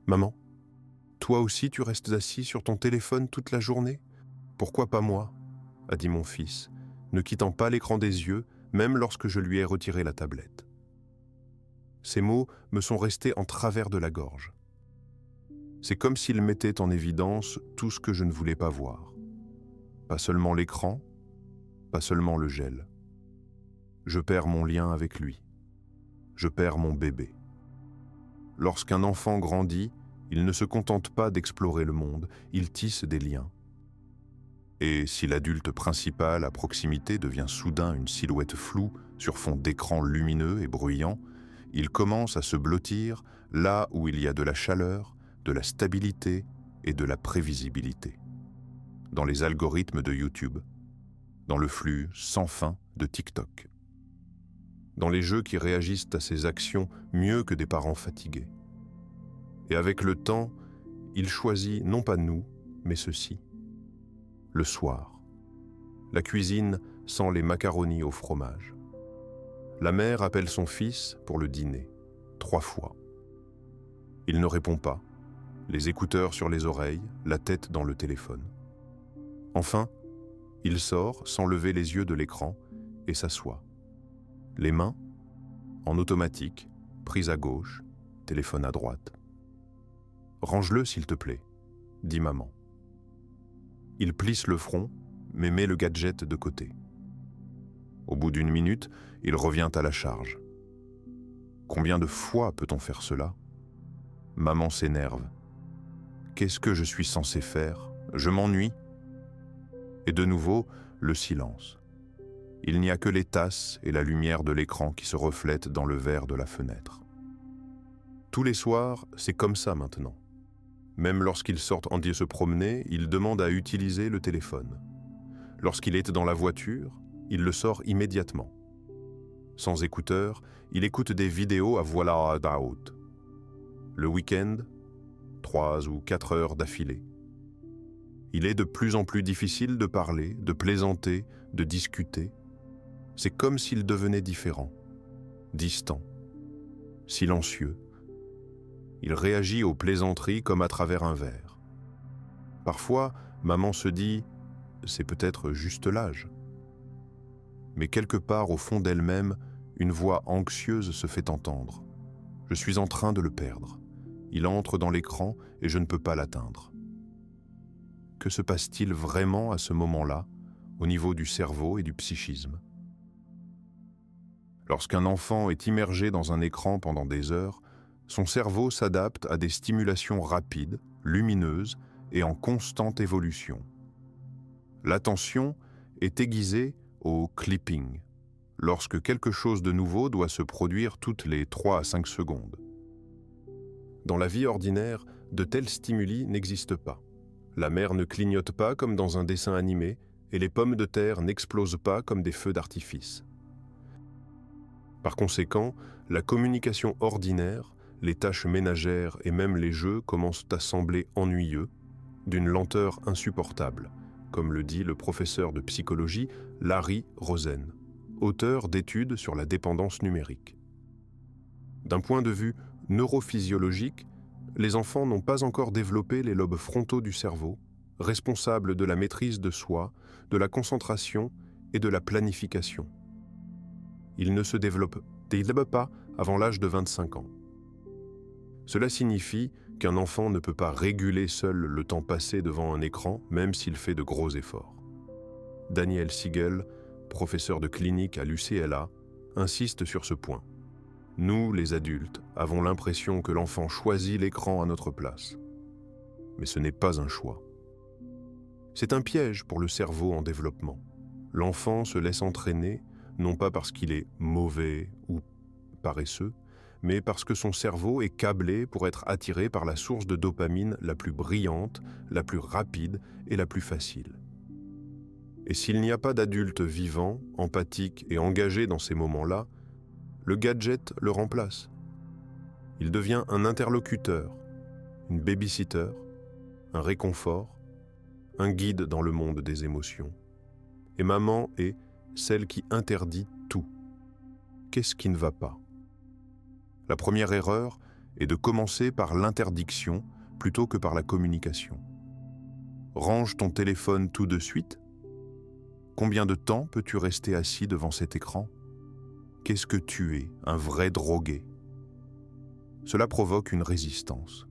Maman, toi aussi tu restes assis sur ton téléphone toute la journée? Pourquoi pas moi? A dit mon fils, ne quittant pas l'écran des yeux, même lorsque je lui ai retiré la tablette. Ces mots me sont restés en travers de la gorge. C'est comme s'ils mettaient en évidence tout ce que je ne voulais pas voir. Pas seulement l'écran, pas seulement le gel. Je perds mon lien avec lui. Je perds mon bébé. Lorsqu'un enfant grandit, il ne se contente pas d'explorer le monde, il tisse des liens. Et si l'adulte principal à proximité devient soudain une silhouette floue sur fond d'écran lumineux et bruyant, il commence à se blottir là où il y a de la chaleur, de la stabilité et de la prévisibilité. Dans les algorithmes de YouTube, dans le flux sans fin de TikTok, dans les jeux qui réagissent à ses actions mieux que des parents fatigués. Et avec le temps, il choisit non pas nous, mais ceci. Le soir, la cuisine sent les macaronis au fromage. La mère appelle son fils pour le dîner, 3 fois. Il ne répond pas, les écouteurs sur les oreilles, la tête dans le téléphone. Enfin, il sort sans lever les yeux de l'écran et s'assoit. Les mains, en automatique, prises à gauche, téléphone à droite. « Range-le s'il te plaît », dit maman. Il plisse le front, mais met le gadget de côté. Au bout d'1 minute, il revient à la charge. Combien de fois peut-on faire cela? Maman s'énerve. Qu'est-ce que je suis censé faire? Je m'ennuie. Et de nouveau, le silence. Il n'y a que les tasses et la lumière de l'écran qui se reflètent dans le verre de la fenêtre. Tous les soirs, c'est comme ça maintenant. Même lorsqu'il sort en se promener, il demande à utiliser le téléphone. Lorsqu'il est dans la voiture, il le sort immédiatement. Sans écouteurs, il écoute des vidéos à voix haute. Le week-end, 3 ou 4 heures d'affilée. Il est de plus en plus difficile de parler, de plaisanter, de discuter. C'est comme s'il devenait différent, distant, silencieux. Il réagit aux plaisanteries comme à travers un verre. Parfois, maman se dit « c'est peut-être juste l'âge ». Mais quelque part au fond d'elle-même, une voix anxieuse se fait entendre. Je suis en train de le perdre. Il entre dans l'écran et je ne peux pas l'atteindre. Que se passe-t-il vraiment à ce moment-là, au niveau du cerveau et du psychisme? Lorsqu'un enfant est immergé dans un écran pendant des heures, son cerveau s'adapte à des stimulations rapides, lumineuses et en constante évolution. L'attention est aiguisée au clipping, lorsque quelque chose de nouveau doit se produire toutes les 3 à 5 secondes. Dans la vie ordinaire, de tels stimuli n'existent pas. La mer ne clignote pas comme dans un dessin animé et les pommes de terre n'explosent pas comme des feux d'artifice. Par conséquent, la communication ordinaire, les tâches ménagères et même les jeux commencent à sembler ennuyeux, d'une lenteur insupportable, comme le dit le professeur de psychologie Larry Rosen, auteur d'études sur la dépendance numérique. D'un point de vue neurophysiologique, les enfants n'ont pas encore développé les lobes frontaux du cerveau, responsables de la maîtrise de soi, de la concentration et de la planification. Ils ne se développent pas avant l'âge de 25 ans. Cela signifie qu'un enfant ne peut pas réguler seul le temps passé devant un écran, même s'il fait de gros efforts. Daniel Siegel, professeur de clinique à l'UCLA, insiste sur ce point. Nous, les adultes, avons l'impression que l'enfant choisit l'écran à notre place. Mais ce n'est pas un choix. C'est un piège pour le cerveau en développement. L'enfant se laisse entraîner, non pas parce qu'il est mauvais ou paresseux, mais parce que son cerveau est câblé pour être attiré par la source de dopamine la plus brillante, la plus rapide et la plus facile. Et s'il n'y a pas d'adulte vivant, empathique et engagé dans ces moments-là, le gadget le remplace. Il devient un interlocuteur, une babysitter, un réconfort, un guide dans le monde des émotions. Et maman est celle qui interdit tout. Qu'est-ce qui ne va pas? La première erreur et de commencer par l'interdiction plutôt que par la communication. Range ton téléphone tout de suite. Combien de temps peux-tu rester assis devant cet écran? Qu'est-ce que tu es, un vrai drogué? Cela provoque une résistance.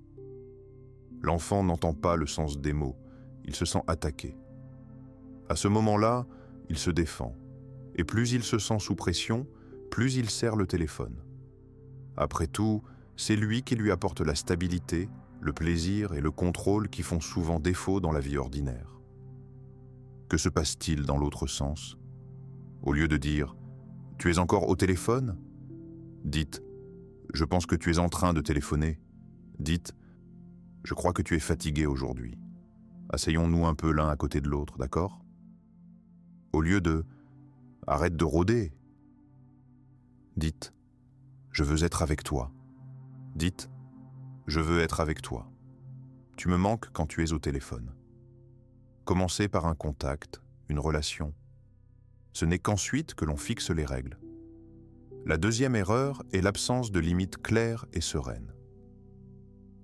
L'enfant n'entend pas le sens des mots, il se sent attaqué. À ce moment-là, il se défend. Et plus il se sent sous pression, plus il serre le téléphone. Après tout, c'est lui qui lui apporte la stabilité, le plaisir et le contrôle qui font souvent défaut dans la vie ordinaire. Que se passe-t-il dans l'autre sens? Au lieu de dire « Tu es encore au téléphone ?» dites « Je pense que tu es en train de téléphoner ». Dites « Je crois que tu es fatigué aujourd'hui. Asseyons-nous un peu l'un à côté de l'autre, d'accord ?» Au lieu de « Arrête de rôder », dites « Je veux être avec toi ». Dites « Je veux être avec toi. Tu me manques quand tu es au téléphone. » Commencez par un contact, une relation. Ce n'est qu'ensuite que l'on fixe les règles. La deuxième erreur est l'absence de limites claires et sereines.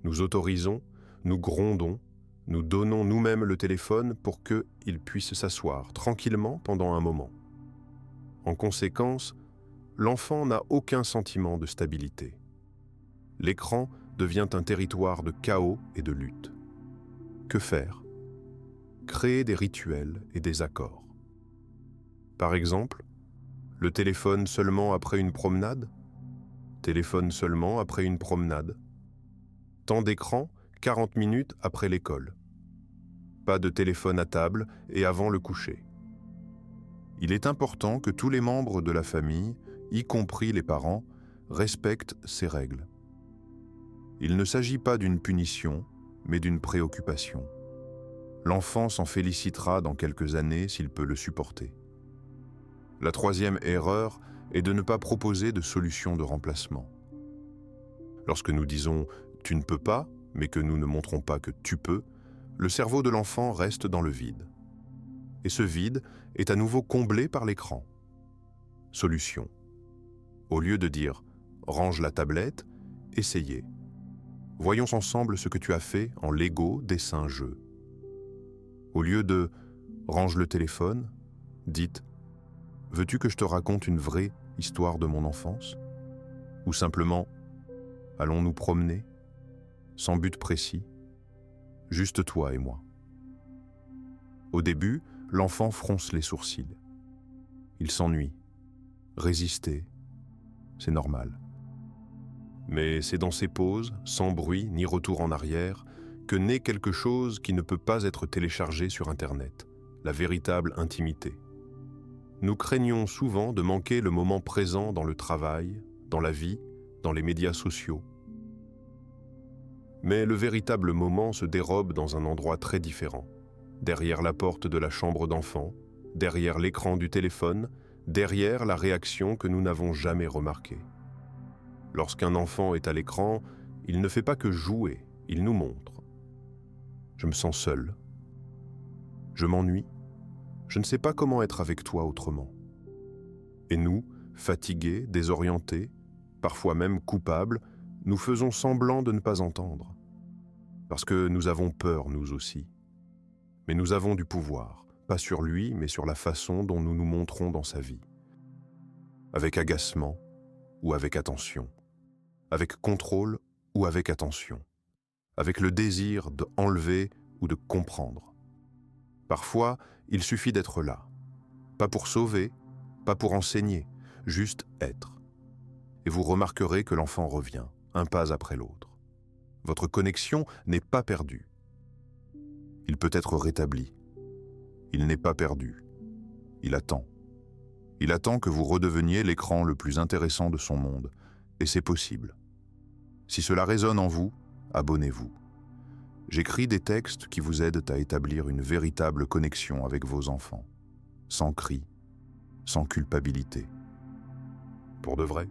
Nous autorisons, nous grondons, nous donnons nous-mêmes le téléphone pour qu'il puisse s'asseoir tranquillement pendant un moment. En conséquence, l'enfant n'a aucun sentiment de stabilité. L'écran devient un territoire de chaos et de lutte. Que faire? Créer des rituels et des accords. Par exemple, le téléphone seulement après une promenade? Téléphone seulement après une promenade. Temps d'écran, 40 minutes après l'école. Pas de téléphone à table et avant le coucher. Il est important que tous les membres de la famille, y compris les parents, respectent ces règles. Il ne s'agit pas d'une punition, mais d'une préoccupation. L'enfant s'en félicitera dans quelques années s'il peut le supporter. La troisième erreur est de ne pas proposer de solution de remplacement. Lorsque nous disons « tu ne peux pas », mais que nous ne montrons pas que tu peux, le cerveau de l'enfant reste dans le vide. Et ce vide est à nouveau comblé par l'écran. Solution. Au lieu de dire « range la tablette », essayez. Voyons ensemble ce que tu as fait en Lego, dessin, jeu. Au lieu de « range le téléphone », dites « veux-tu que je te raconte une vraie histoire de mon enfance ?» Ou simplement « allons nous promener ?» Sans but précis, juste toi et moi. Au début, l'enfant fronce les sourcils. Il s'ennuie. Résister, c'est normal. Mais c'est dans ces pauses, sans bruit ni retour en arrière, que naît quelque chose qui ne peut pas être téléchargé sur Internet, la véritable intimité. Nous craignons souvent de manquer le moment présent dans le travail, dans la vie, dans les médias sociaux. Mais le véritable moment se dérobe dans un endroit très différent, derrière la porte de la chambre d'enfant, derrière l'écran du téléphone, derrière la réaction que nous n'avons jamais remarquée. Lorsqu'un enfant est à l'écran, il ne fait pas que jouer, il nous montre. Je me sens seul. Je m'ennuie. Je ne sais pas comment être avec toi autrement. Et nous, fatigués, désorientés, parfois même coupables, nous faisons semblant de ne pas entendre. Parce que nous avons peur, nous aussi. Mais nous avons du pouvoir, pas sur lui, mais sur la façon dont nous nous montrons dans sa vie. Avec agacement ou avec attention. Avec contrôle ou avec attention. Avec le désir d'enlever ou de comprendre. Parfois, il suffit d'être là. Pas pour sauver, pas pour enseigner, juste être. Et vous remarquerez que l'enfant revient, un pas après l'autre. Votre connexion n'est pas perdue. Il peut être rétabli. Il n'est pas perdu. Il attend. Il attend que vous redeveniez l'écran le plus intéressant de son monde, et c'est possible. Si cela résonne en vous, abonnez-vous. J'écris des textes qui vous aident à établir une véritable connexion avec vos enfants, sans cris, sans culpabilité. Pour de vrai.